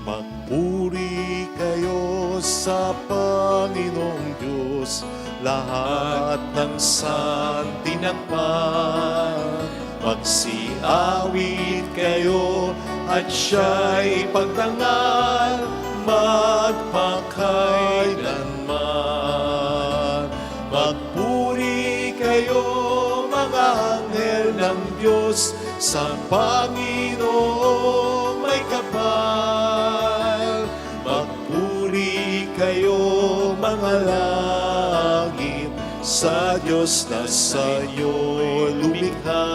Magpuri kayo sa Panginoong Diyos, lahat ng santinakpan. Magsiawit kayo at siya'y pagdangal magpakailanman. Magpuri kayo mga anghel ng Diyos, sa Panginoong may kapal. Magpuri kayo mga langit, sa Diyos na sa'yo lumikha.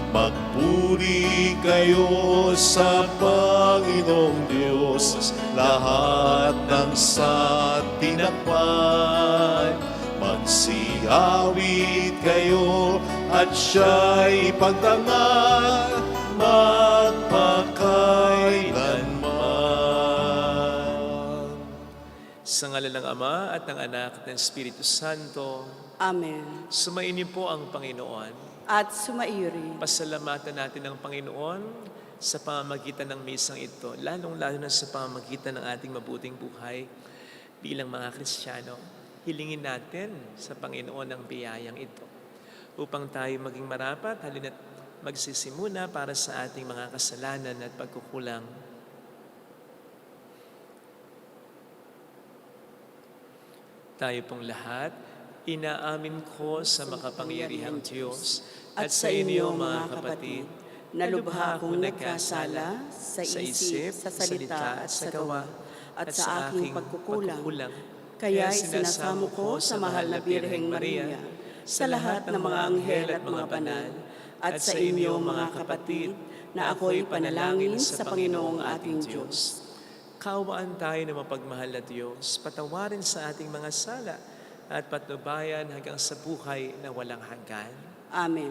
Magpuri kayo sa Panginoong Diyos, lahat ng santinakpan. Magsiawit kayo at siya'y pagdangal magpakailanman. Sa ngalan ng Ama at ng Anak at ng Espiritu Santo. Amen. Sumainyo po ang Panginoon. At sumaiyo rin. Pasalamatan natin ang Panginoon sa pamamagitan ng misang ito, lalong-lalo na sa pamamagitan ng ating mabuting buhay bilang mga Kristiyano. Hilingin natin sa Panginoon ang biyayang ito upang tayo maging marapat, halina't magsisimuna para sa ating mga kasalanan at pagkukulang. Tayo pong lahat, inaamin ko sa makapangyarihang Diyos at sa inyo mga kapatid, na lubha akong nagkasala sa isip, sa salita at sa gawa, at sa aking pagkukulang. Kaya sinasamo ko sa mahal na Birheng Maria, sa lahat ng mga anghel at mga banal, at sa inyo mga kapatid, na ako'y panalangin sa Panginoong ating Diyos. Kaawaan tayo na mapagmahal na Diyos, patawarin sa ating mga sala, at patnubayan hanggang sa buhay na walang hanggan. Amen.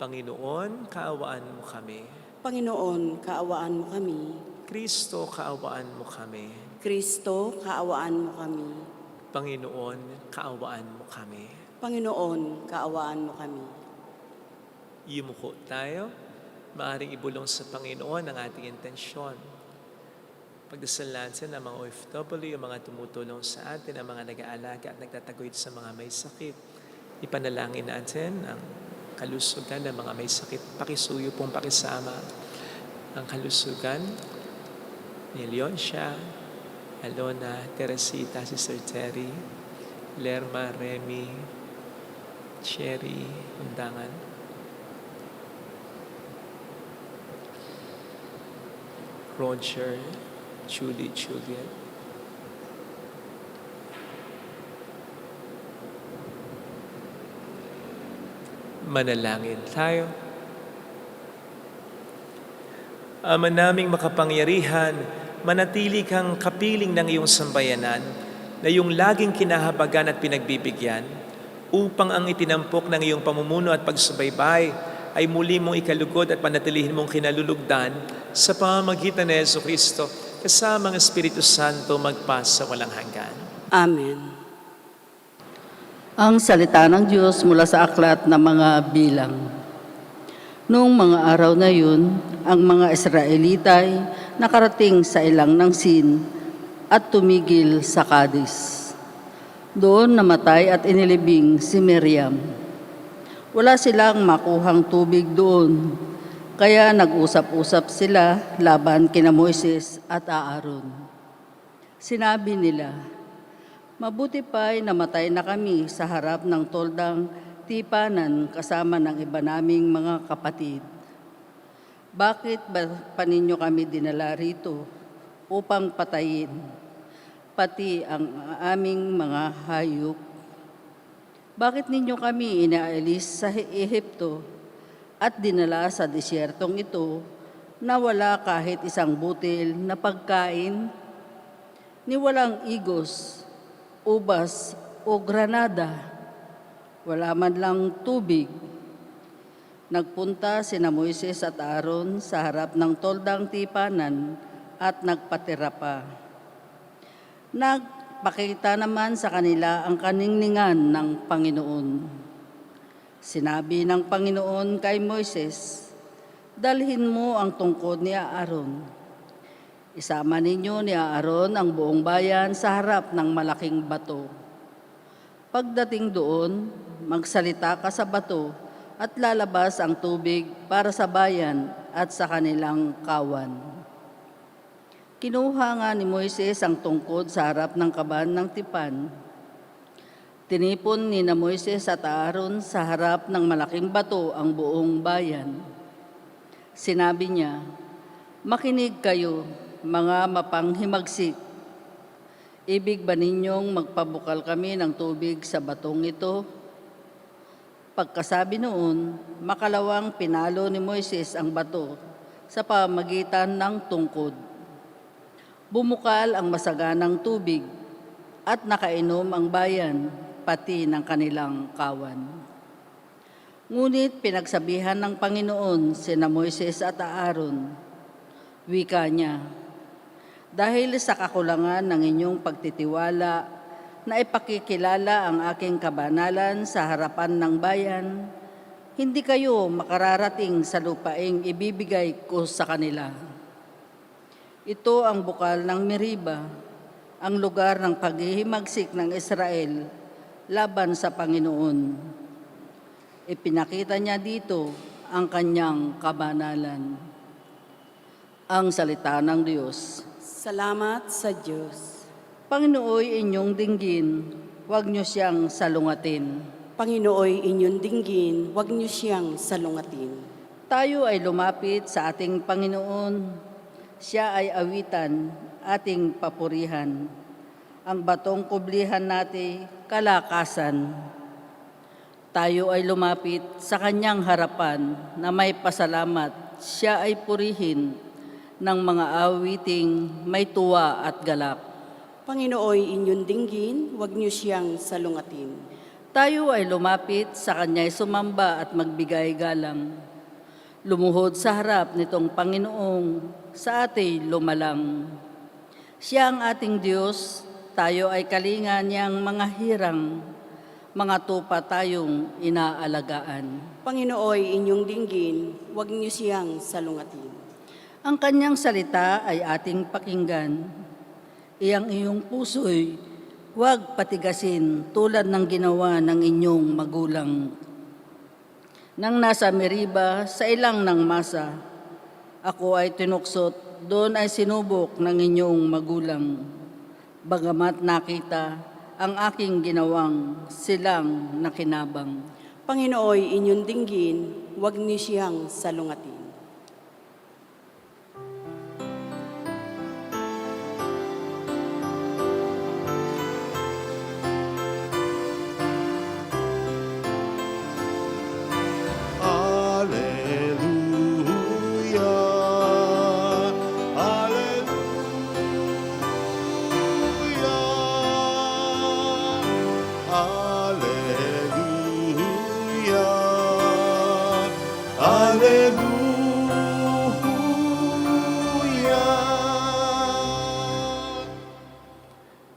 Panginoon, kaawaan mo kami. Panginoon, kaawaan mo kami. Kristo, kaawaan mo kami. Kristo, kaawaan mo kami. Panginoon, kaawaan mo kami. Panginoon, kaawaan mo kami. Yumuko tayo. Maaring ibulong sa Panginoon ang ating intensyon. Pagdasal natin ang mga OFW, ang mga tumutulong sa atin, ang mga nag-aalaga at nagtataguyod sa mga may sakit. Ipanalangin natin ang kalusugan ng mga may sakit. Pakisuyo pong pakisama ang kalusugan ni Leoncia, Alona, Teresita, si Sir Terry, Lerma, Remy, Cherry, Undangan, Roger, Julie, Juliet. Manalangin tayo. Ama naming makapangyarihan, manatili kang kapiling ng iyong sambayanan na iyong laging kinahabagan at pinagbibigyan upang ang itinampok ng iyong pamumuno at pagsubaybay ay muli mong ikalugod at panatilihin mong kinalulugdan sa pamamagitan ni Jesucristo kasama ang Espiritu Santo magpasa walang hanggan. Amen. Ang salita ng Diyos mula sa aklat ng mga bilang. Noong mga araw na yun, ang mga Israelita ay nakarating sa ilang ng Sin at tumigil sa Kadis. Doon namatay at inilibing si Miriam. Wala silang makuhang tubig doon, kaya nag-usap-usap sila laban kina Moises at Aaron. Sinabi nila, mabuti pa'y namatay na kami sa harap ng toldang tipanan kasama ng iba naming mga kapatid. Bakit ba pa ninyo kami dinala rito upang patayin, pati ang aming mga hayop? Bakit ninyo kami inaalis sa Ehipto at dinala sa disyertong ito na wala kahit isang butil na pagkain, ni walang igos, ubas o granada, wala man lang tubig? Nagpunta sina Moises at Aaron sa harap ng toldang tipanan at nagpatira pa. ipakita naman sa kanila ang kaningningan ng Panginoon. Sinabi ng Panginoon kay Moises, "Dalhin mo ang tungkod ni Aaron. Isama ninyo ni Aaron ang buong bayan sa harap ng malaking bato. Pagdating doon, magsalita ka sa bato at lalabas ang tubig para sa bayan at sa kanilang kawan." Kinuha nga ni Moises ang tungkod sa harap ng kaban ng tipan. Tinipon ni na Moises at Aaron sa harap ng malaking bato ang buong bayan. Sinabi niya, "Makinig kayo, mga mapanghimagsik. Ibig ba ninyong magpabukal kami ng tubig sa batong ito?" Pagkasabi noon, makalawang pinalo ni Moises ang bato sa pamagitan ng tungkod. Bumukal ang masaganang tubig at nakainom ang bayan, pati ng kanilang kawan. Ngunit pinagsabihan ng Panginoon sina Moises at Aaron. Wika niya, "Dahil sa kakulangan ng inyong pagtitiwala na ipakikilala ang aking kabanalan sa harapan ng bayan, hindi kayo makararating sa lupaing ibibigay ko sa kanila. Ito ang bukal ng Meriba, ang lugar ng paghihimagsik ng Israel laban sa Panginoon. Ipinakita niya dito ang kanyang kabanalan." Ang salita ng Diyos. Salamat sa Diyos. Panginooy inyong dinggin, huwag niyo siyang salungatin. Panginooy inyong dinggin, huwag niyo siyang salungatin. Tayo ay lumapit sa ating Panginoon. Siya ay awitan, ating papurihan. Ang batong kublihan natin, kalakasan. Tayo ay lumapit sa kanyang harapan na may pasalamat. Siya ay purihin ng mga awiting may tuwa at galak. Panginooy inyong dinggin, huwag niyo siyang salungatin. Tayo ay lumapit sa kanya'y sumamba at magbigay galang. Lumuhod sa harap nitong Panginoong sa ating lumalang. Siya ang ating Diyos, tayo ay kalinga niyang mga hirang, mga tupa tayong inaalagaan. Panginooy inyong dinggin, huwag niyo siyang salungatin. Ang kanyang salita ay ating pakinggan. Iyang iyong puso'y huwag patigasin tulad ng ginawa ng inyong magulang. Nang nasa Meriba sa ilang ng masa, ako ay tinuksot, doon ay sinubok ng inyong magulang. Bagamat nakita ang aking ginawang silang nakinabang. Panginooy inyong dinggin, huwag niyo siyang salungatin. Hallelujah, hallelujah, hallelujah.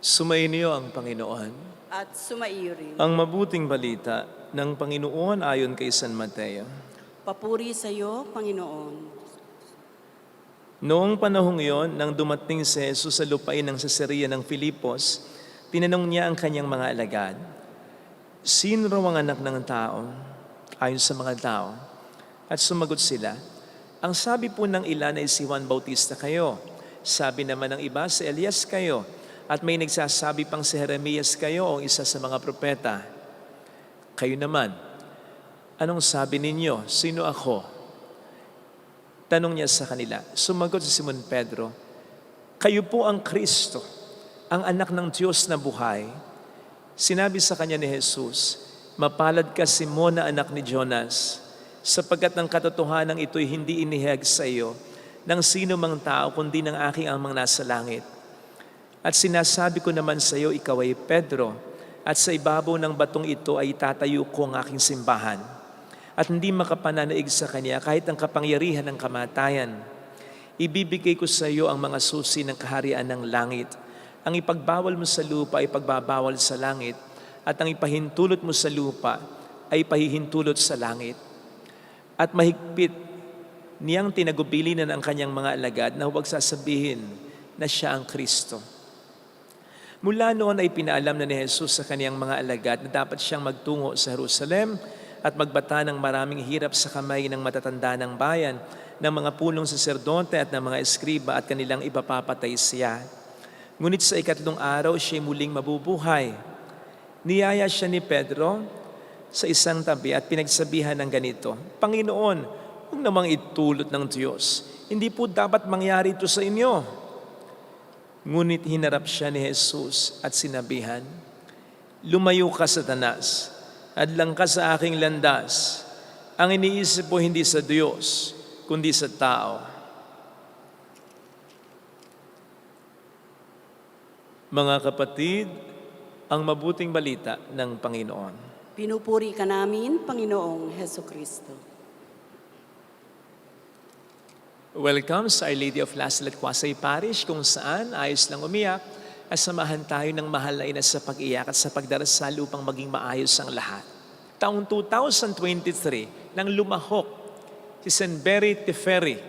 Sumainyo ang Panginoon. At sumaiyo rin. Ang mabuting balita ng Panginoon ayon kay San Mateo. Papuri sa iyo, Panginoon. Noong panahong iyon, nang dumating si Jesus sa lupain ng Cesarea ng Filipos, tinanong niya ang kanyang mga alagad, "Sino raw ang anak ng tao?" Ayon sa mga tao. At sumagot sila, "Ang sabi po ng ilan ay si Juan Bautista kayo. Sabi naman ng iba, si Elias kayo. At may nagsasabi pang si Jeremias kayo o isa sa mga propeta. Kayo naman, anong sabi ninyo? Sino ako?" Tanong niya sa kanila. Sumagot si Simon Pedro, "Kayo po ang Kristo, ang anak ng Diyos na buhay." Sinabi sa kanya ni Jesus, "Mapalad ka, Simon, na anak ni Jonas, sapagkat ang katotohanan ito'y hindi inihayag sa iyo ng sino mang tao, kundi ng aking amang nasa langit. At sinasabi ko naman sa iyo, ikaw ay Pedro, at sa ibabaw ng batong ito ay itatayo ko ang aking simbahan. At hindi makapananaig sa kanya kahit ang kapangyarihan ng kamatayan. Ibibigay ko sa iyo ang mga susi ng kaharian ng langit. ang ipagbawal mo sa lupa ay pagbabawal sa langit, at ang ipahintulot mo sa lupa ay pahihintulot sa langit. At mahigpit niyang tinagubilinan ang kanyang mga alagad na huwag sasabihin na siya ang Kristo. Mula noon ay pinaalam na ni Jesus sa kaniyang mga alagad na dapat siyang magtungo sa Jerusalem at magbata ng maraming hirap sa kamay ng matatanda ng bayan, ng mga punong saserdote at ng mga eskriba, at kanilang ipapapatay siya. Ngunit sa ikatlong araw, siya muling mabubuhay. Niyaya siya ni Pedro sa isang tabi at pinagsabihan ng ganito, Panginoon, huwag namang itulot ng Diyos. Hindi po dapat mangyari ito sa inyo. Ngunit hinarap siya ni Jesus at sinabihan, Lumayo ka, Satanas, hadlang ka sa aking landas. Ang iniisip mo hindi sa Diyos, kundi sa tao. Mga kapatid, ang mabuting balita ng Panginoon. Pinupuri ka namin, Panginoong Hesukristo. Welcome sa Our Lady of Lasal at Quasay Parish, kung saan ayos lang umiyak at samahan tayo ng mahal na ina sa pag-iyak at sa pagdarasal upang maging maayos ang lahat. Taong 2023, nang lumahok si Senberi Teferi,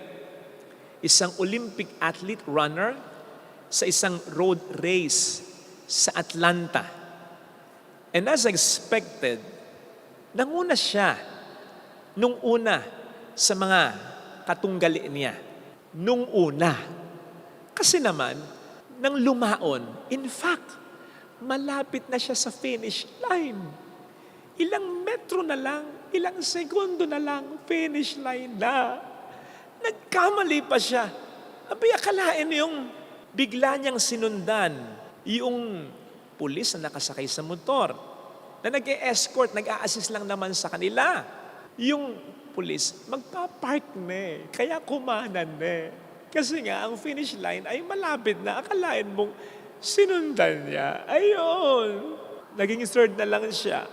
isang Olympic athlete runner, sa isang road race sa Atlanta. And as expected, nanguna siya nung una sa mga katunggali niya. Nung una. Kasi naman, nang lumaon, in fact, malapit na siya sa finish line. Ilang metro na lang, ilang segundo na lang, finish line na. Nagkamali pa siya. Abay, akalain yung bigla niyang sinundan yung pulis na nakasakay sa motor, na nag-e-escort, nag-a-assist lang naman sa kanila. Yung pulis, magpa-park na kaya kumanan na Kasi nga, ang finish line ay malapit na. Akalain mong sinundan niya. Ayun. Naging third na lang siya.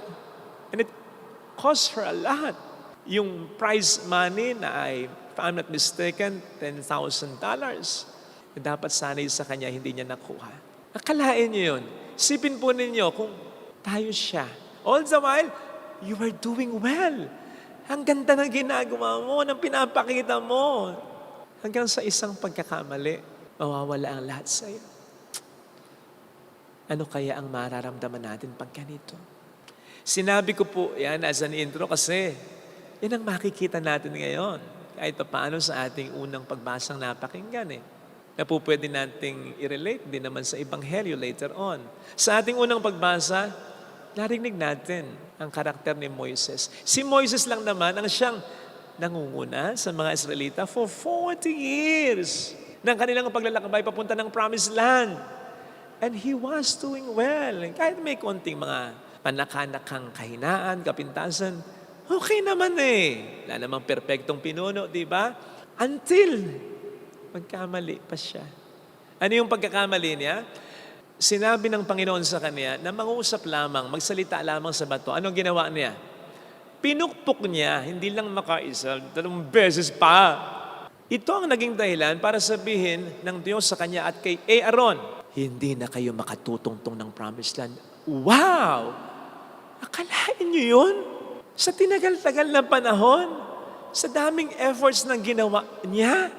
And it cost her a lot. Yung prize money na ay, if I'm not mistaken, $10,000. Dapat sanay sa kanya, hindi niya nakuha. Akalain niyo yun. Sipin po ninyo kung tayo siya. All the while, you are doing well. Ang ganda ng ginagawa mo, ng pinapakita mo. Hanggang sa isang pagkakamali, mawawala ang lahat sa iyo. Ano kaya ang mararamdaman natin pag ganito? Sinabi ko po yan as an intro kasi yan ang makikita natin ngayon. Kahit paano sa ating unang pagbasang napakinggan na po pwede nating i-relate din naman sa Ebanghelyo later on. Sa ating unang pagbasa, narinig natin ang karakter ni Moises. Si Moises lang naman ang siyang nangunguna sa mga Israelita for 40 years ng kanilang paglalakbay papunta ng Promised Land. And he was doing well. Kahit may konting mga panakanakang kahinaan, kapintasan, okay naman Wala namang perpektong pinuno, di ba? Until magkamali pa siya. Ano yung pagkakamali niya? Sinabi ng Panginoon sa kanya na mangusap lamang, magsalita lamang sa bato. Anong ginawa niya? Pinukpok niya, hindi lang makaisa, 3 beses pa. Ito ang naging dahilan para sabihin ng Diyos sa kanya at kay Aaron, hindi na kayo makatutungtong ng Promised Land. Wow! Akalain niyo yun? Sa tinagal-tagal na panahon, sa daming efforts na ginawa niya,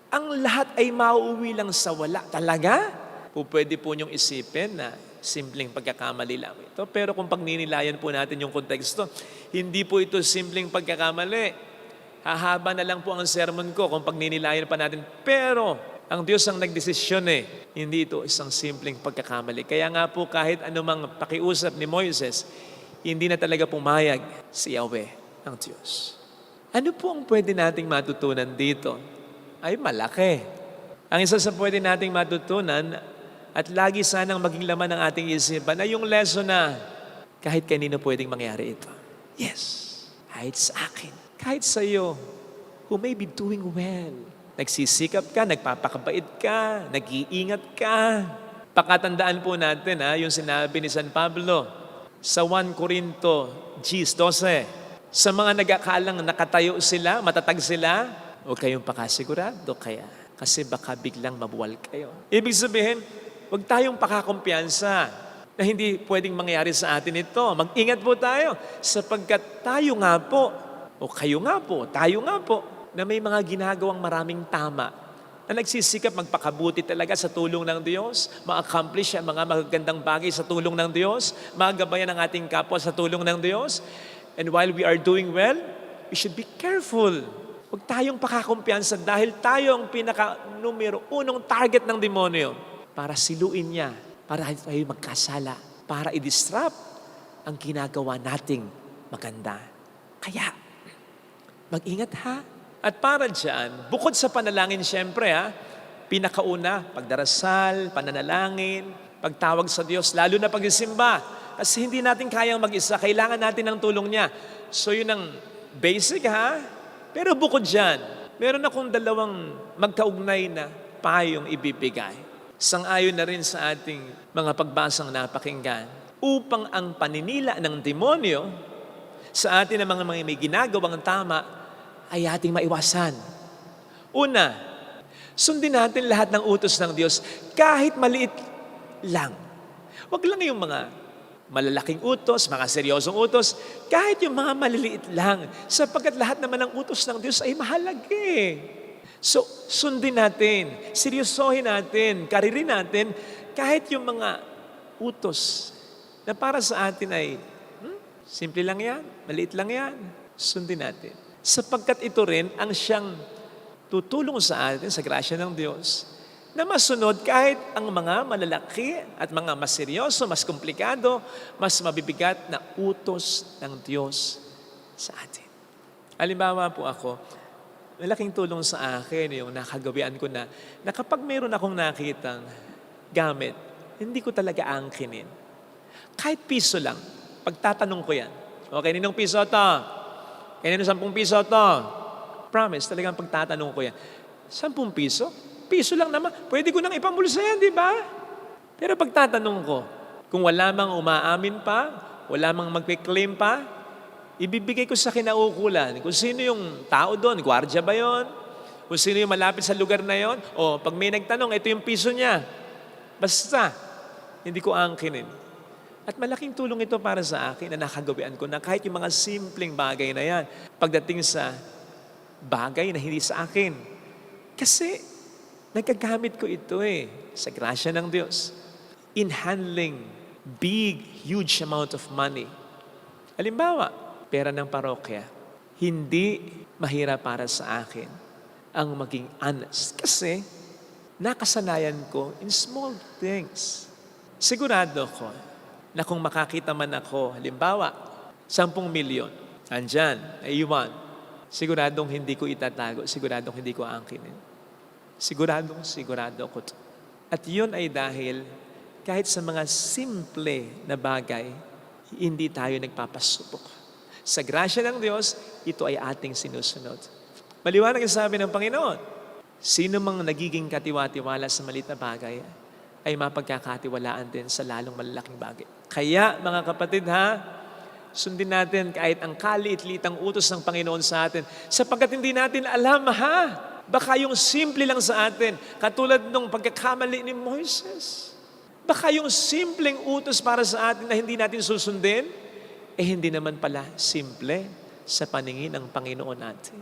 ang lahat ay mauuwi lang sa wala. Talaga? Pwede po niyong isipin na simpleng pagkakamali lang ito. Pero kung pagninilayan po natin yung konteksto, hindi po ito simpleng pagkakamali. Hahaba na lang po ang sermon ko kung pagninilayan pa natin. Pero ang Diyos ang nagdesisyon Hindi ito isang simpleng pagkakamali. Kaya nga po kahit anumang pakiusap ni Moises, hindi na talaga pumayag si Yahweh ang Diyos. Ano po ang pwede nating matutunan dito? Ay malaki. Ang isa sa pwede nating matutunan at lagi sanang maging laman ng ating isipan ay yung lesson na kahit kanino pwedeng mangyari ito. Yes, kahit sa akin, kahit sa iyo, who may be doing well. Nagsisikap ka, nagpapakabait ka, nag-iingat ka. Pakatandaan po natin yung sinabi ni San Pablo sa 1 Corinto 12. Sa mga nag-akalang nakatayo sila, matatag sila, huwag kayong pakasigurado kaya. Kasi baka biglang mabuwal kayo. Ibig sabihin, Huwag tayong pakakumpiyansa na hindi pwedeng mangyari sa atin ito. Mag-ingat po tayo sapagkat tayo nga po, o kayo nga po, tayo nga po, na may mga ginagawang maraming tama, na nagsisikap magpakabuti talaga sa tulong ng Diyos, ma-accomplish ang mga magagandang bagay sa tulong ng Diyos, magabayan ang ating kapwa sa tulong ng Diyos. And while we are doing well, we should be careful. Huwag tayong pakakumpiyansa dahil tayo ang pinaka-numero unong target ng demonyo para siluin niya, para tayo magkasala, para i-disrupt ang ginagawa nating maganda. Kaya, mag-ingat ha. At para dyan, bukod sa panalangin siyempre pinakauna, pagdarasal, pananalangin, pagtawag sa Diyos, lalo na pagsisimba. Kasi hindi natin kayang mag-isa, kailangan natin ng tulong niya. So yun ang basic Pero bukod dyan, meron akong dalawang magkaugnay na payong ibibigay. Sang-ayon na rin sa ating mga pagbasang napakinggan upang ang paninila ng demonyo sa atin ng mga may ginagawang tama ay ating maiwasan. Una, sundin natin lahat ng utos ng Diyos kahit maliit lang. Huwag lang yung mga malalaking utos, mga seryosong utos, kahit yung mga maliliit lang, sapagkat lahat naman ng utos ng Diyos ay mahalaga So, sundin natin, seryosohin natin, karirin natin, kahit yung mga utos na para sa atin ay, simple lang yan, maliit lang yan, sundin natin. Sapagkat ito rin ang siyang tutulong sa atin sa grasya ng Diyos na masunod kahit ang mga malalaki at mga mas seryoso, mas komplikado, mas mabibigat na utos ng Diyos sa atin. Halimbawa po ako, malaking tulong sa akin yung nakagawian ko na kapag mayroon akong nakitang gamit, hindi ko talaga angkinin. Kahit piso lang, pagtatanong ko yan, okay, ninong piso to? Ninong 10 piso to? Promise, talagang pagtatanong ko yan. 10 piso? Piso lang naman. Pwede ko nang ipamulsa yan, di ba? Pero pagtatanong ko, kung wala mang umaamin pa, wala mang magpe-claim pa, ibibigay ko sa kinaukulan. Kung sino yung tao doon, gwardiya ba yon? Kung sino yung malapit sa lugar na yon? O pag may nagtanong, ito yung piso niya. Basta, hindi ko angkinin. At malaking tulong ito para sa akin na nakagawian ko na kahit yung mga simpleng bagay na yan, pagdating sa bagay na hindi sa akin. Kasi, nagkagamit ko ito sa grasya ng Diyos in handling big, huge amount of money. Halimbawa, pera ng parokya. Hindi mahirap para sa akin ang maging honest. Kasi nakasanayan ko in small things. Sigurado ko na kung makakita man ako, halimbawa, 10 milyon, andyan, naiwan, siguradong hindi ko itatago, siguradong hindi ko angkinin. Sigurado ko to. At yun ay dahil kahit sa mga simple na bagay, hindi tayo nagpapasubok. Sa grasya ng Diyos, ito ay ating sinusunod. Maliwanag ang sabi ng Panginoon, sino mang nagiging katiwa-tiwala sa maliit na bagay, ay mapagkakatiwalaan din sa lalong malalaking bagay. Kaya mga kapatid sundin natin kahit ang kaliit-litang utos ng Panginoon sa atin, sapagkat hindi natin alam baka yung simple lang sa atin, katulad nung pagkakamali ni Moises. Baka yung simpleng utos para sa atin na hindi natin susundin, hindi naman pala simple sa paningin ng Panginoon natin.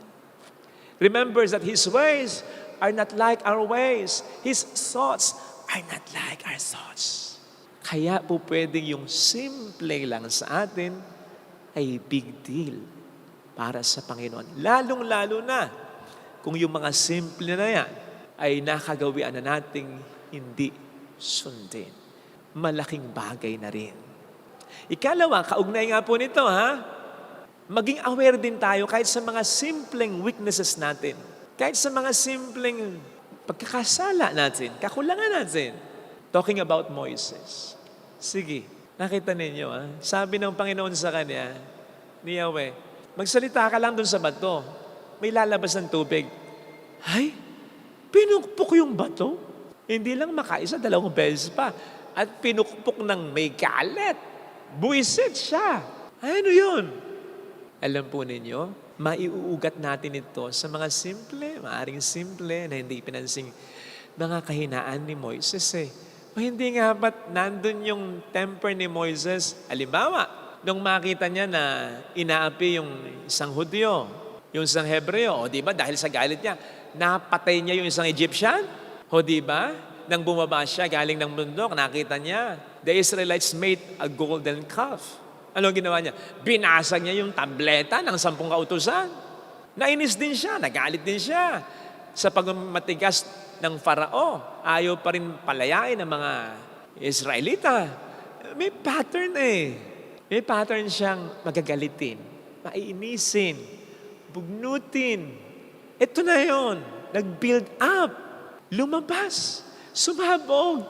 Remember that His ways are not like our ways. His thoughts are not like our thoughts. Kaya po pwedeng yung simple lang sa atin ay big deal para sa Panginoon. Lalong-lalo na kung yung mga simple na yan ay nakagawian na nating hindi sundin. Malaking bagay na rin. Ikalawa, kaugnay nga po nito maging aware din tayo kahit sa mga simpleng weaknesses natin. Kahit sa mga simpleng pagkakasala natin, kakulangan natin. Talking about Moises. Sige, nakita ninyo sabi ng Panginoon sa kanya, ni Yahweh, magsalita ka lang dun sa bato. May lalabas ng tubig. Ay, pinukpok yung bato. Hindi lang makaisa, 2 beses pa. At pinukpok ng may galit. Buwisit siya. Ano yun? Alam po ninyo, maiuugat natin ito sa mga simple, maaring simple na hindi pinansing mga kahinaan ni Moises O hindi nga ba't nandun yung temper ni Moises? Halimbawa, nung makita niya na inaapi yung isang Hudyo, yung isang Hebreo, o di ba dahil sa galit niya, napatay niya yung isang Egyptian? O di ba? Nang bumaba siya galing ng bundok, nakita niya, the Israelites made a golden calf. Ano ginawa niya? Binasag niya yung tableta ng 10 kautusan. Nainis din siya, nagalit din siya sa pagmatigas ng Farao. Ayaw pa rin palayain ng mga Israelita. May pattern eh. May pattern siyang magagalitin, maiinisin, bugnutin. Ito na yon, nag-build up, lumabas, sumabog.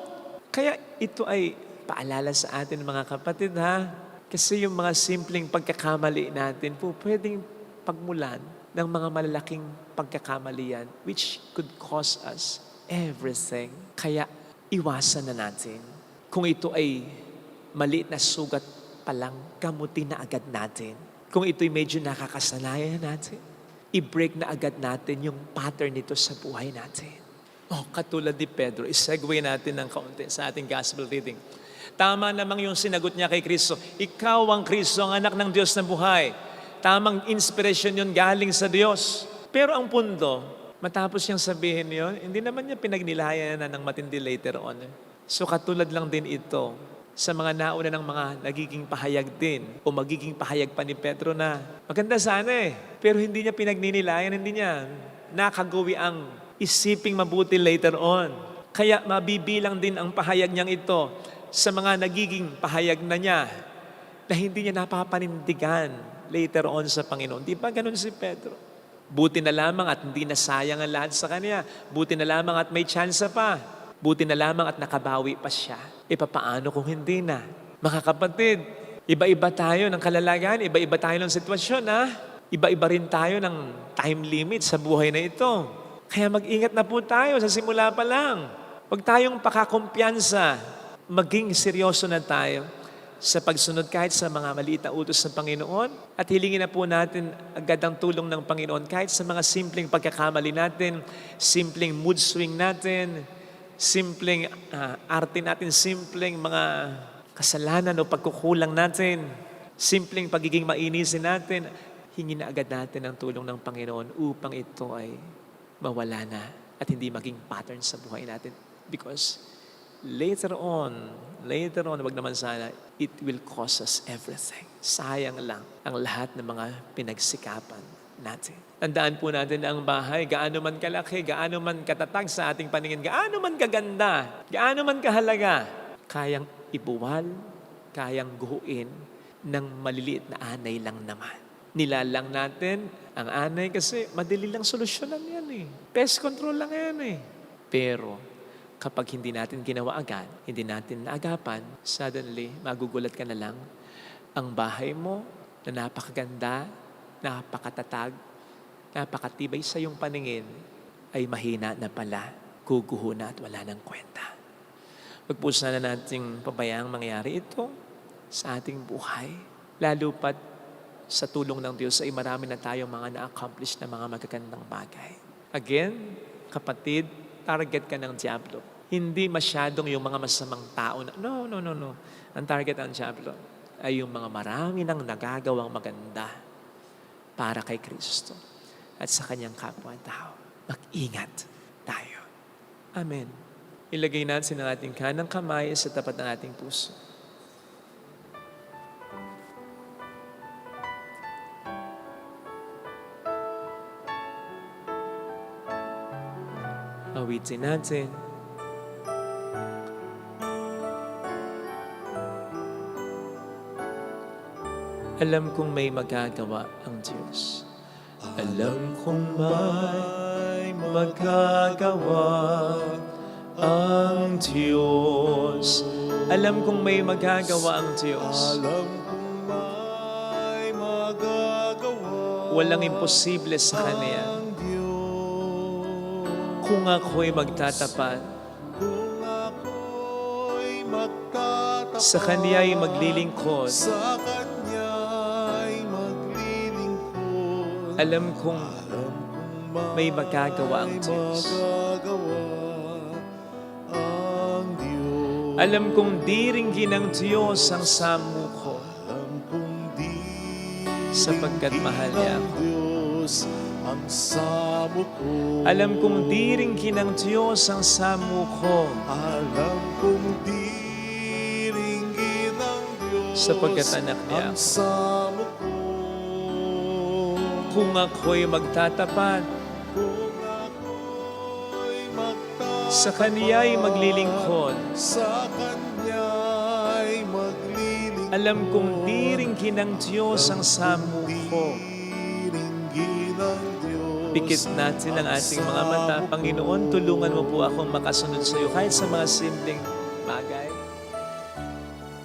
Kaya ito ay paalala sa atin mga kapatid ha. Kasi yung mga simpleng pagkakamali natin po pwedeng pagmulan ng mga malalaking pagkakamalian which could cost us everything. Kaya iwasan na natin. Kung ito ay maliit na sugat pa lang, gamutin na agad natin. Kung ito'y medyo nakakasanayan natin, i-break na agad natin yung pattern nito sa buhay natin. Katulad ni Pedro, isegue natin ng kaunti sa ating gospel reading. Tama namang yung sinagot niya kay Kristo. Ikaw ang Kristo, ang anak ng Diyos na buhay. Tamang inspiration yun galing sa Diyos. Pero ang punto, matapos siyang sabihin yun, hindi naman niya pinagnilayan na ng matindi later on. So katulad lang din ito sa mga nauna ng mga nagiging pahayag din o magiging pahayag pa ni Pedro na maganda sana eh. Pero hindi niya pinagninilayan, hindi niya nakagawi ang isiping mabuti later on. Kaya mabibilang din ang pahayag niyang ito sa mga nagiging pahayag na niya na hindi niya napapanindigan later on sa Panginoon. Di ba ganun si Pedro? Buti na lamang at hindi nasayang ang lahat sa kanya. Buti na lamang at may tsansa pa. Buti na lamang at nakabawi pa siya. Papaano kung hindi na? Mga kapatid, iba-iba tayo ng kalalagayan, iba-iba tayo ng sitwasyon, ha? Iba-iba rin tayo ng time limit sa buhay na ito. Kaya mag-ingat na po tayo sa simula pa lang. Huwag tayong pakakumpiyansa. Maging seryoso na tayo sa pagsunod kahit sa mga maliit na utos ng Panginoon at hilingin na po natin agad ang tulong ng Panginoon kahit sa mga simpleng pagkakamali natin, simpleng mood swing natin, simpleng arte natin, simpleng mga kasalanan o pagkukulang natin, simpleng pagiging mainisin natin, hingin na agad natin ang tulong ng Panginoon upang ito ay mawala na at hindi maging pattern sa buhay natin. Because later on, wag naman sana, it will cost us everything. Sayang lang ang lahat ng mga pinagsikapan natin. Tandaan po natin na ang bahay, gaano man kalaki, gaano man katatag sa ating paningin, gaano man kaganda, gaano man kahalaga, kayang ibuwal, kayang guhuin ng maliliit na anay lang naman. Nilalang natin ang anay kasi madali lang solusyonan yan eh. Pest control lang yan eh. Pero kapag hindi natin ginawa agad, hindi natin naagapan, suddenly, magugulat ka na lang, ang bahay mo na napakaganda, napakatatag, napakatibay sa iyong paningin, ay mahina na pala, guguho na at wala nang kwenta. Huwag po sana nating pabayaang mangyari ito sa ating buhay. Lalo pat sa tulong ng Diyos ay marami na tayong mga na-accomplish na mga magagandang bagay. Again, kapatid, target ka ng Diablo. Hindi masyadong yung mga masamang tao na, no. Ang target ng Diablo ay yung mga marami nang nagagawang maganda para kay Kristo at sa kanyang kapwa-tao. Mag-ingat tayo. Amen. Ilagay natin ang ating kanang kamay sa tapat ng ating puso. Awitin natin. Alam kong may magagawa ang Diyos. Alam kong may magagawa ang Diyos. Alam kong may magagawa ang Diyos. Alam kong may magagawa Walang imposible sa Kanya. ang Diyos. Kung ako'y magtatapat, Kung ako'y magtatapat sa Kanya'y maglilingkod, sa Kanya'y maglilingkod, alam kong alam kong may magagawa ang Diyos. magagawa ang Diyos. Alam kong diringgin ng Diyos ang samu ko, Alam kong di sapagkat mahal niya ng ako. Diyos ang samo ko. Alam kong diringgin ng Diyos ang samu ko, Alam kong diringgin ng Diyos sapagkat anak niya ang ako. samo ko. Kung ako'y magtatapat, Kung ako'y magtatapat, sa Kaniya'y maglilingkod, sa Kanya'y maglilingkod. alam kong diringgin ng Diyos ang samu ko. Diringgin ng Diyos Pikit natin ang ating mga mata. Panginoon, tulungan mo po akong makasunod sa iyo kahit sa mga simpleng bagay.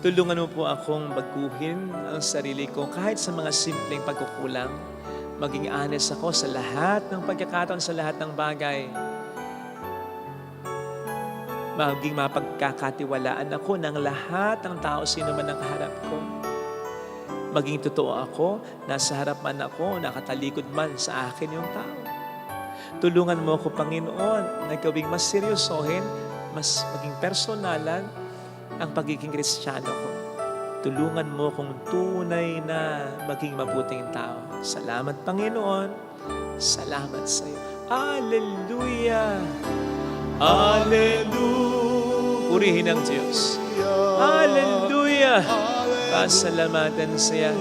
Tulungan mo po akong baguhin ang sarili ko kahit sa mga simpleng pagkukulang. Maging honest ako sa lahat ng pagkakataon, sa lahat ng bagay. Maging mapagkakatiwalaan ako ng lahat ng tao, sino man ang kaharap ko. Maging totoo ako, nasa harap man ako, nakatalikod man sa akin yung tao. Tulungan mo ako, Panginoon, na gawing mas seryosohin, mas maging personalan ang pagiging Kristiyano ko. Tulungan mo kung tunay na maging mabuting tao. Salamat, Panginoon. Salamat sa iyo. Hallelujah! Hallelujah! Purihin ang Diyos. Hallelujah! Pasalamatan siya.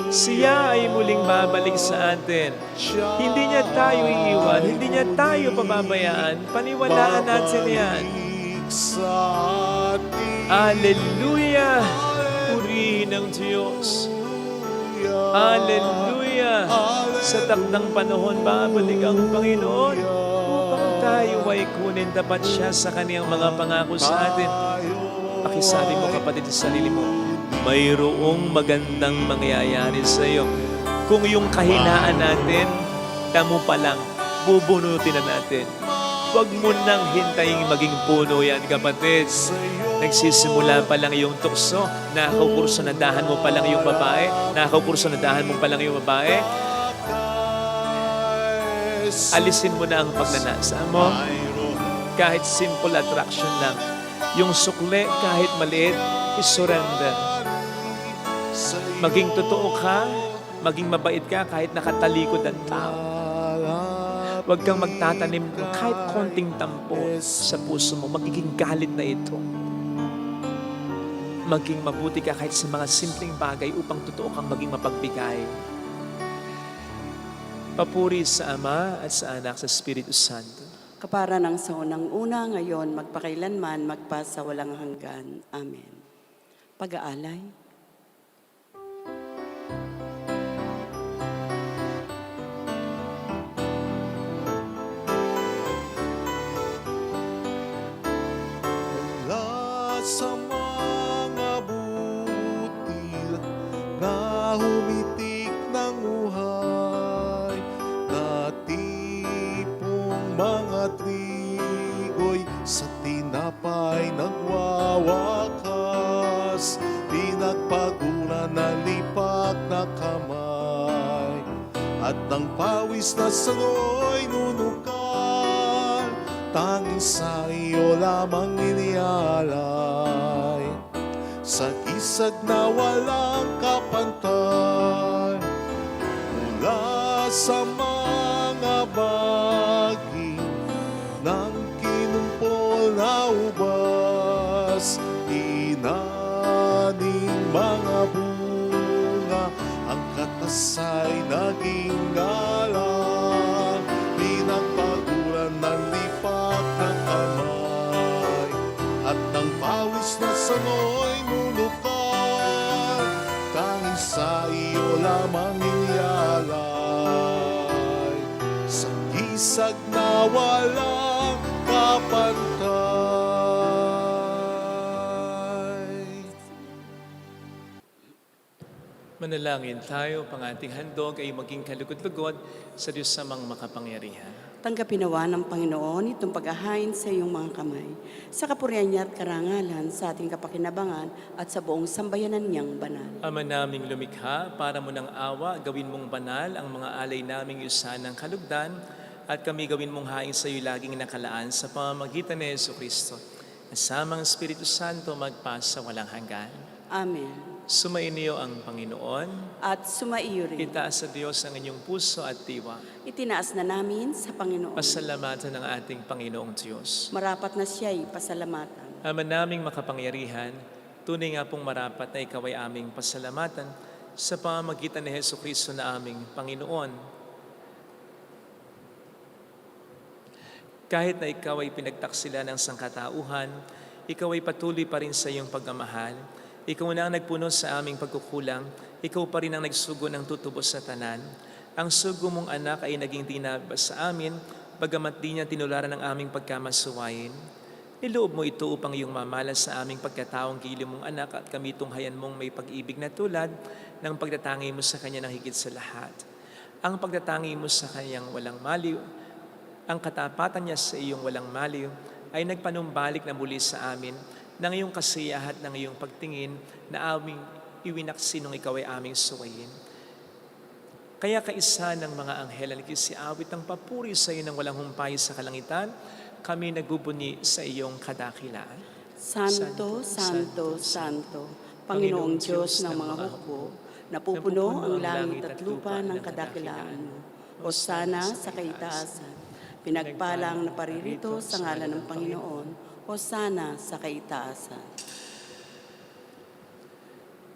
Siya ay muling babalik sa atin. Hindi niya tayo iiwan. Hindi niya tayo pababayaan. Paniwalaan natin yan. sa atin. Hallelujah! Purihin ang Diyos. Hallelujah! Sa takdang panahon, babalik ang Panginoon upang tayo ay kunin tapat siya sa kaniyang mga pangako sa atin. Pakisabi mo, kapatid, sa sarili mo, mayroong magandang mangyayari sa iyo. Kung yung kahinaan natin, tamo pa lang, bubunutin na natin. Huwag mo nang hintayin maging puno yan, kapatid. Nagsisimula pa lang yung tukso. Nakaukurso na dahan mo pa lang yung babae. Nakaukurso na dahan mo pa lang yung babae. Alisin mo na ang pagnanasa mo. Kahit simple attraction lang. Yung sukle, kahit maliit, isurrender. Maging totoo ka, maging mabait ka kahit nakatalikod ang tao. Huwag kang magtatanim ng kahit konting tampo sa puso mo. Magiging galit na ito. Maging mabuti ka kahit sa mga simpleng bagay upang totoo kang maging mapagbigay. Papuri sa Ama at sa Anak sa Espiritu Santo. Kapara ng sa unang-una, ngayon, magpakailanman, magpasawalang hanggan. Amen. Pag-aalay. Mula sa mga butil na humitik ng uhay, natipong mga trigo'y sa tinapay nagwawakas, pinagpaguran na lipat na kamay, at ng pawis na sano'y nunukan. Tanging sa iyo lamang inialay, sa gisag na walang kapantay. Mula sa mga baging ng kinumpol na ubas, inaning mga bunga, ang katas ay naging galang, pinagpaguran ng lipat na kamay, at ng pawis na sano'y nunukan. Tanging sa iyo lamang inialay, sa gisag na walang kapantay. Manalangin tayo, pang ating handog ay maging kalugod-lugod sa Diyos samang makapangyarihan. Tanggapin nawa ng Panginoon itong paghahain sa iyong mga kamay, sa kapurihan niya at karangalan sa ating kapakinabangan at sa buong sambayanan niyang banal. Ama naming lumikha, para mo ng awa, gawin mong banal ang mga alay naming yusan ng kalugdan, at kami gawin mong haing sa iyo laging nakalaan sa pamamagitan ni Jesu Kristo. Kasamang Espiritu Santo magpasa walang hanggan. Amen. Sumainyo ang Panginoon. At sumaiyo rin. Itaas sa Diyos ang inyong puso at diwa. Itinaas na namin sa Panginoon. Pasalamatan ng ating Panginoong Diyos. Marapat na siya'y pasalamatan. Ama naming makapangyarihan, tunay nga pong marapat na ikaw ay aming pasalamatan sa pamamagitan ni Hesukristo na aming Panginoon. Kahit na ikaw ay pinagtaksila ng sangkatauhan, ikaw ay patuloy pa rin sa iyong pagmamahal. Ikaw na ang nagpuno sa aming pagkukulang, ikaw pa rin ang nagsugo ng tutubos sa tanan. Ang sugo mong anak ay naging tinabas sa amin, bagamat di niya tinularan ang aming pagkamasuwayin. Niloob mo ito upang iyong mamalas sa aming pagkataong giliw mong anak at kami tunghayan mong may pag-ibig na tulad ng pagdatangi mo sa Kanya ng higit sa lahat. Ang pagdatangi mo sa Kanyang walang maliw, ang katapatan niya sa iyong walang maliw, ay nagpanumbalik na muli sa amin ng iyong kasiyahan ng iyong pagtingin na aming iwinaksi nung ikaw ay aming suwayin. Kaya kaisa ng mga anghel na nagkisiawit ng papuri sa iyo ng walang humpay sa kalangitan, kami nagbubuni sa iyong kadakilaan. Santo, Santo, Santo, Panginoong Diyos ng mga hukbo, napupuno ang langit at lupa ng kadakilaan mo. Hosana sa kaitaasan. Pinagpalang na paririto sa ngalan ng Panginoon. Hosana sa kaitaasan.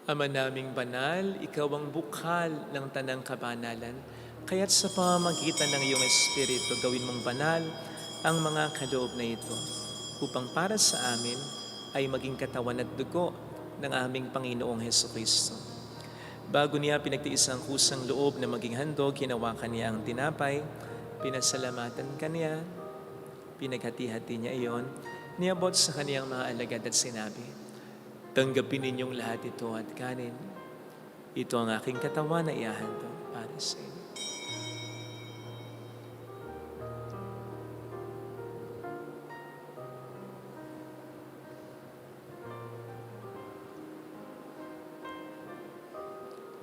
Ama naming banal, ikaw ang bukal ng tanang kabanalan. Kaya't sa pamamagitan ng iyong Espiritu, gawin mong banal ang mga kaloob na ito, upang para sa amin ay maging katawan at dugo ng aming Panginoong Hesukristo. Bago niya pinagtiis ang kusang loob na maging handog, hinawakan niya ang tinapay, pinasalamatan kaniya, pinaghati-hati niya iyon, niabot sa kaniyang mga alagad at sinabi, "Tanggapin ninyong lahat ito at kanin. Ito ang aking katawan na ihahandog para sa inyo."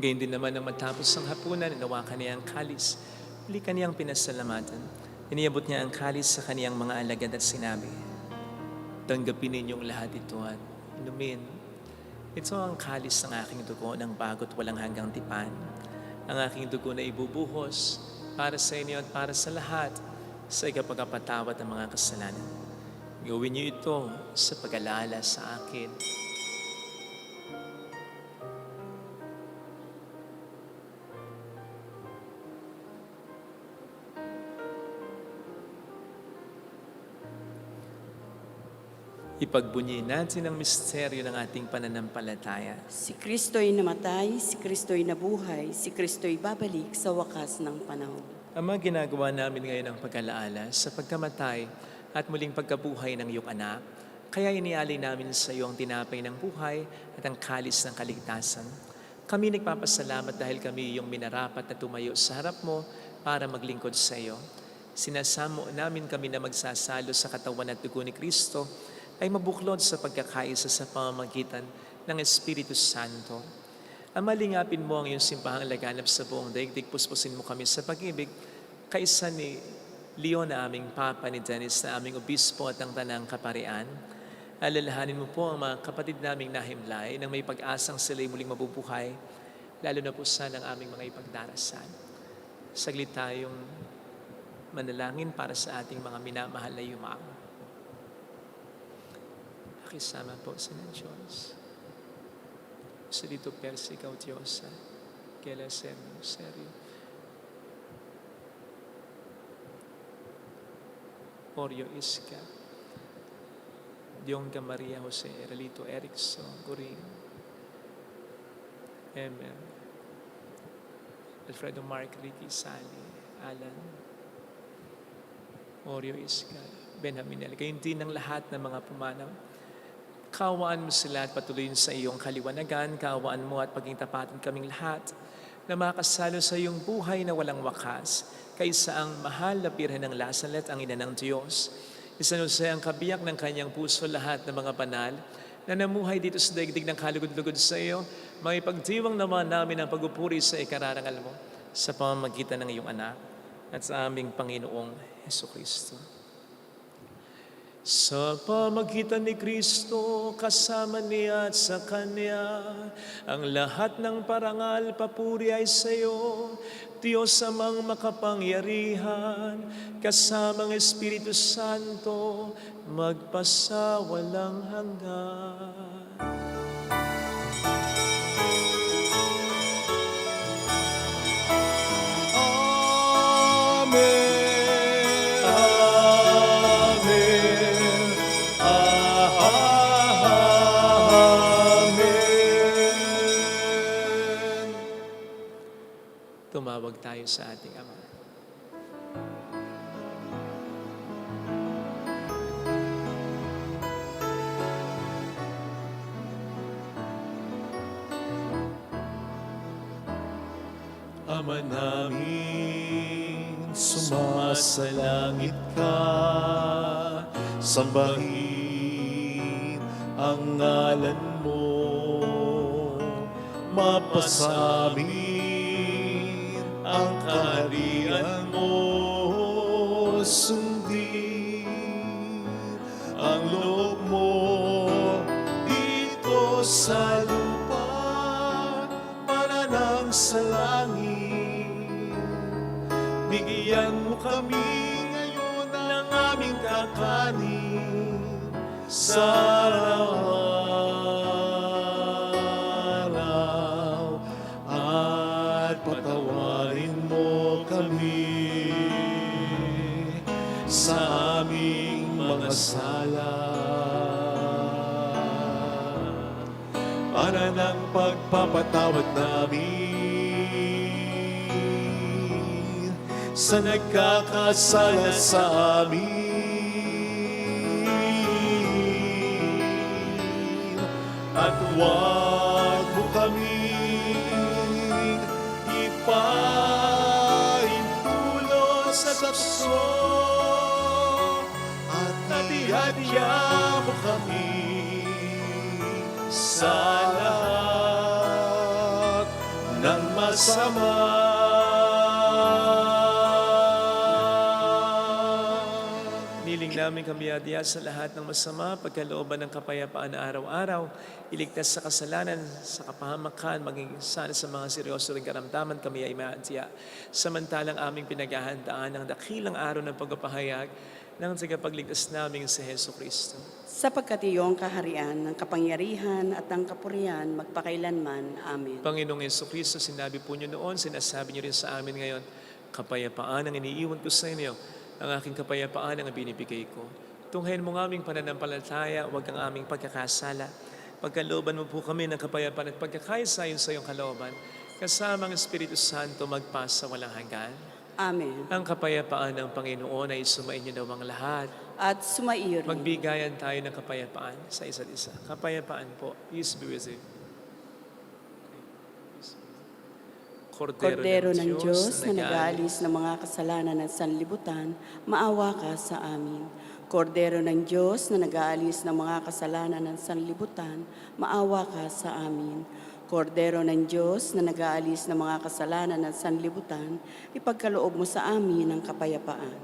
Gayun din naman nang matapos ang hapunan, inawakan niya ang kalis. Muli kaniyang pinasalamatan. Iniabot niya ang kalis sa kaniyang mga alagad at sinabi, "Tanggapin ninyong lahat ito at inumin. Ito ang kalis ng aking dugo ng bago't walang hanggang tipan. Ang aking dugo na ibubuhos para sa inyo at para sa lahat sa ikapagpatawad ng mga kasalanan. Gawin niyo ito sa pag-alala sa akin." Ipagbunyi natin ang misteryo ng ating pananampalataya. Si Kristo'y namatay, si Kristo'y nabuhay, si Kristo'y babalik sa wakas ng panahon. Ama, ginagawa namin ngayon ang pag-alaala sa pagkamatay at muling pagkabuhay ng iyong anak. Kaya inialay namin sa iyo ang tinapay ng buhay at ang kalis ng kaligtasan. Kami nagpapasalamat dahil kami iyong minarapat na tumayo sa harap mo para maglingkod sa iyo. Sinasamo namin kami na magsasalo sa katawan at dugo ni Kristo ay mabuklod sa pagkakaisa sa pamamagitan ng Espiritu Santo. Ama, lingapin mo ang iyong simpahang laganap sa buong daigdig. Puspusin mo kami sa pag-ibig, kaisa ni Leon na aming Papa, ni Dennis na aming Obispo at ang Tanang Kaparian. Alalahanin mo po ang mga kapatid naming nahimlay nang may pag-asang sila'y muling mabubuhay, lalo na po sana ang aming mga ipagdarasal. Saglit tayong manalangin para sa ating mga minamahal na yumao. Pakisama po sa ng Diyos. Salito persi ikaw Diyos, kela sermo serio. Orio Iska, Dionga Maria Jose Erelito Erickson Gurin, Emer, Alfredo Mark Ricky Sally, Alan, Orio Iska, Benjamin El, gayon din ng lahat ng mga pumanaw. Kaawaan mo sila at patuloyin sa iyong kaliwanagan. Kaawaan mo at paging tapatin kaming lahat na makasalo sa iyong buhay na walang wakas, kaysa ang mahal na Birhen ng Lasalet, ang ina ng Diyos. Isanusay ang kabiyak ng kanyang puso lahat ng mga banal na namuhay dito sa daigdig ng kalugod-lugod sa iyo. May pagdiwang naman namin ang pagupuri sa ikararangal mo sa pamamagitan ng iyong anak at sa aming Panginoong Hesukristo. Sa pamagitan ni Kristo, kasama niya at sa Kanya, ang lahat ng parangal, papuri ay sa iyo, Diyos amang makapangyarihan, kasamang Espiritu Santo, magpasawalang hanggan. Amen. Amen. Amen. Tumawag tayo sa ating Ama. Ama namin, sumasalangit ka, sambahin ang ngalan mo, mapasamin ang kaharian mo, sundin ang loob mo dito sa lupa para nang sa langit. Bigyan mo kami ngayon ng aming kakanin sa araw-araw at patawarin mo kami sa aming mga sala para ng pagpapatawad namin sa nagkakasala sa amin. At huwag mo kaming ipahintulot sa tukso at hati-hatiya mo kami sa lahat ng masama. Niling namin kami adya sa lahat ng masama, pagkalooban ng kapayapaan na araw-araw, iligtas sa kasalanan, sa kapahamakan, maging sana sa mga seryoso ring karamdaman kami ay maadya. Samantalang aming pinaghahandaan ang dakilang araw ng pagpapahayag ng tagapagligtas namin si Heso Kristo. Sapagkat iyong kaharian, ng kapangyarihan at ang kapurihan magpakailanman. Amen. Panginoong Heso Kristo, sinabi po niyo noon, sinasabi niyo rin sa amin ngayon, kapayapaan ang iniiwan ko sa inyo. Ang aking kapayapaan ang binibigay ko. Tunghayin mo ng aming pananampalataya, huwag ang aming pagkakasala. Pagkalooban mo po kami ng kapayapaan at pagkakaisa sa iyong kalooban, kasama ang Espiritu Santo magpasa walang hanggan. Amen. Ang kapayapaan ng Panginoon ay sumainyo daw ang lahat. At sumaiyo rin. Magbigayan tayo ng kapayapaan sa isa't isa. Kapayapaan po. Peace be with you. Kordero ng Diyos na nag-aalis ng mga kasalanan ng sanlibutan, maawa ka sa amin. Kordero ng Diyos na nag-aalis ng mga kasalanan ng sanlibutan, maawa ka sa amin. Kordero ng Diyos na nag-aalis ng mga kasalanan ng sanlibutan, ipagkaloob mo sa amin ang kapayapaan.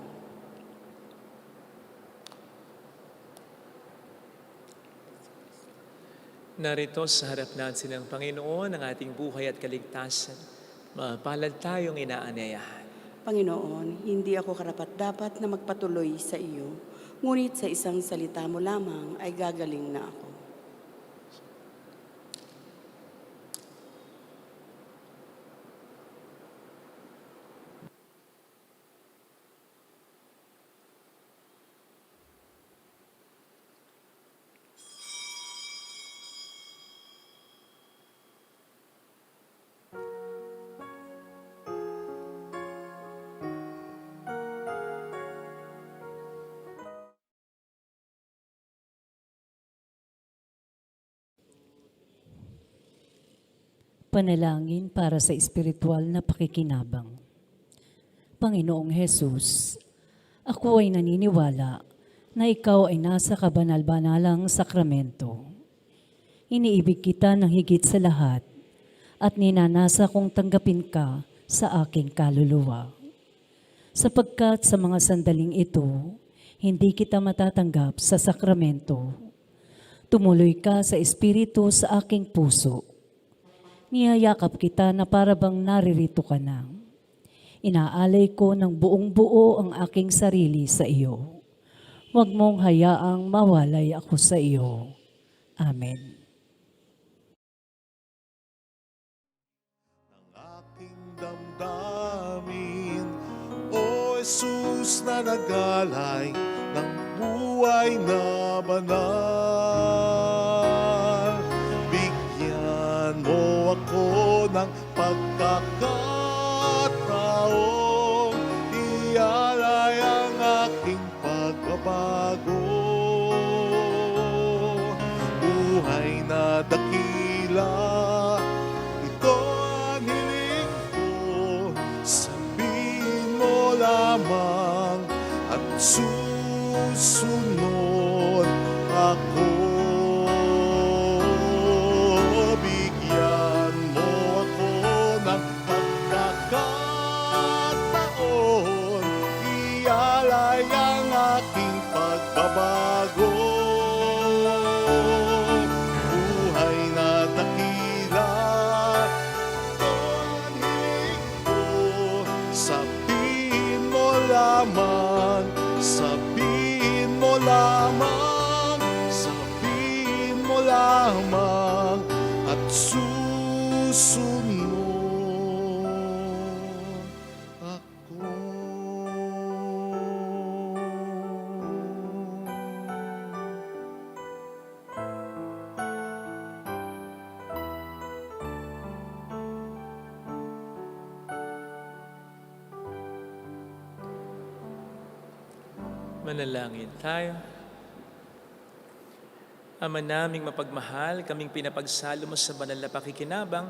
Narito sa harap natin ng Panginoon ang ating buhay at kaligtasan. Mapalad tayong inaanyayahan. Panginoon, hindi ako karapat-dapat na magpatuloy sa iyo, ngunit sa isang salita mo lamang ay gagaling na ako. Panalangin para sa espiritual na pakikinabang. Panginoong Hesus, ako ay naniniwala na ikaw ay nasa kabanal-banalang sakramento. Iniibig kita ng higit sa lahat at ninanasa kong tanggapin ka sa aking kaluluwa. Sapagkat sa mga sandaling ito, hindi kita matatanggap sa sakramento. Tumuloy ka sa Espiritu sa aking puso. Niyayakap kita na para bang naririto ka na. Inaalay ko ng buong buo ang aking sarili sa iyo. Huwag mong hayaang mawalay ako sa iyo. Amen. Aking damdamin, O Jesus na nagalay ng buhay na banal. Bigyan mo ako ng pagkakataong ialay ang aking pagbabago. Buhay na dakila, ito ang hiling ko. Sabihin mo lamang at susunod ako. Bigyan mo ako ng pagkakataon, ialay ang aking pagbabago. Buhay na dakila, ito ang hiling ko. Sabihin mo lamang, sabihin mo lamang, sabihin mo lamang at susunod ako. Manalangin tayo. Ama naming mapagmahal, kaming pinapagsalo mo sa banal na pakikinabang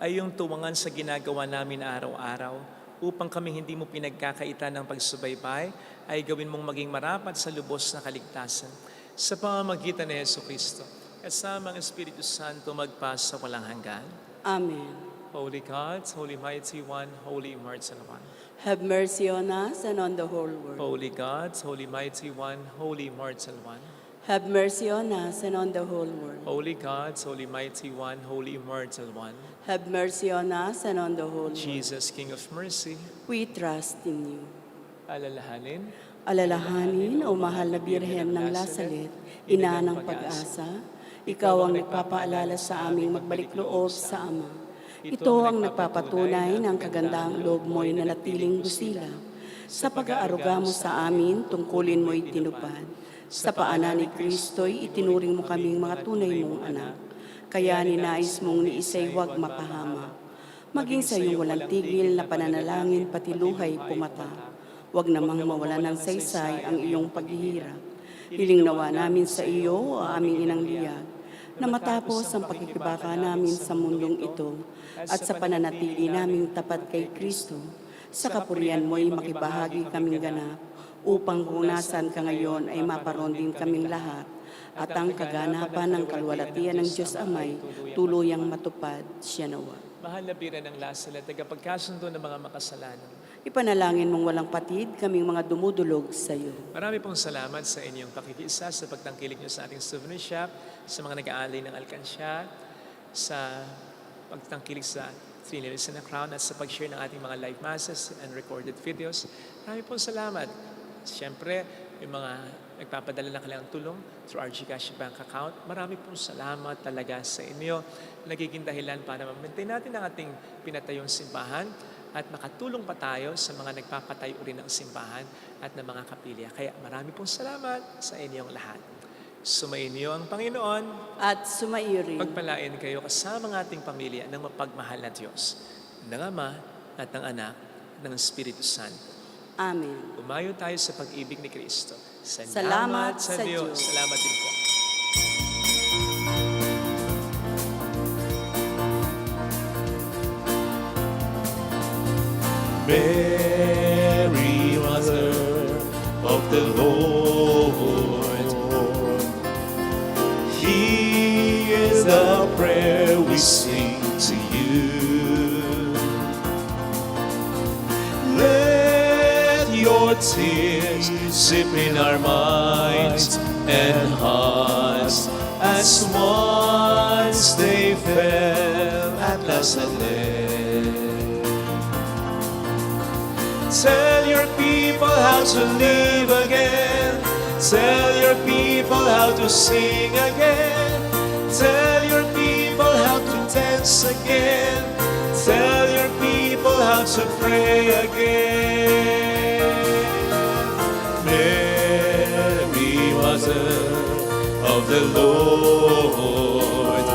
ay yung tuwangan sa ginagawa namin araw-araw upang kami hindi mo pinagkakaitan ng pagsubaybay ay gawin mong maging marapat sa lubos na kaligtasan. Sa pamamagitan ni Jesucristo, kasama ang Espiritu Santo magpasa walang hanggan. Amen. Holy God, Holy Mighty One, Holy Immortal One. Have mercy on us and on the whole world. Holy God, Holy Mighty One, Holy Immortal One. Have mercy on us and on the whole world. Holy God, Holy Mighty One, Holy Immortal One. Have mercy on us and on the whole world. Jesus, King of Mercy, We trust in you. alalahanin, Alalahanin, O mahal na Birhen ng Lasalet, ina ng pag-asa, ikaw ang nagpapaalala sa aming magbalik loob sa Ama. Ito ang nagpapatunay ng kagandahang loob mo'y nanatiling busila. Sa pag-aaruga mo sa amin, tungkulin mo'y tinupad. Sa paanan ni Kristo'y itinuring mo kaming mga tunay mong anak. Kaya ninais mong ni isa'y huwag mapahama. Maging sa iyong walang tigil na pananalangin pati luhay pumata. Huwag namang mawala ng saysay ang iyong paghihirap. Hiling nawa namin sa iyo, o aming inang liyag, na matapos ang pakikibaka namin sa mundong ito at sa pananatili naming tapat kay Kristo, sa kapurihan mo'y makibahagi kaming ganap, upang hunasan ka ngayon ay maparoon din kaming lahat, at ang kaganapan ng kalwalatian ng Diyos Amay tuluyang matupad siya nawa. mahal na Birhen ng Lasalet, tagapagkasundo ng mga makasalanan. Ipanalangin mong walang patid kaming mga dumudulog sa iyo. Marami pong salamat sa inyong pakikiisa, sa pagtangkilik niyo sa ating souvenir shop, sa mga nag-aalay ng alkansya, sa pagtangkilik sa Three Lilies and a Crown, at sa pag-share ng ating mga live masses and recorded videos. Marami pong salamat. Siyempre, yung mga nagpapadala ng kanilang tulong through our GCash bank account. Marami pong salamat talaga sa inyo. Nagiging dahilan para ma-maintain natin ang ating pinatayong simbahan at makatulong pa tayo sa mga nagpapatayo rin ng simbahan at ng mga kapilya. Kaya marami pong salamat sa inyong lahat. Sumainyo ang Panginoon. At sumaiyo rin. Pagpalain kayo kasama ng ating pamilya ng mapagmahal na Diyos, ng Ama at ng Anak at ng Espiritu Santo. Amen. Umayo tayo sa pag-ibig ni Kristo. Salamat sa Diyos. Salamat din po. Mary, Mother of the Lord, hear the prayer we sing to you. Let your tears deep in our minds and hearts, as once they fell at last and led. Tell your people how to live again. Tell your people how to sing again. Tell your people how to dance again. Tell your people how to pray again. Mary, Mother of the Lord,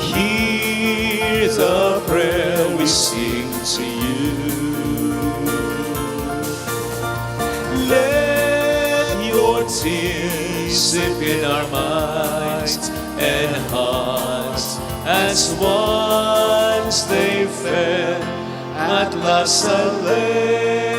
hear the prayer we sing to you. Let your tears dip in our minds and hearts, as once they fell at last and lay.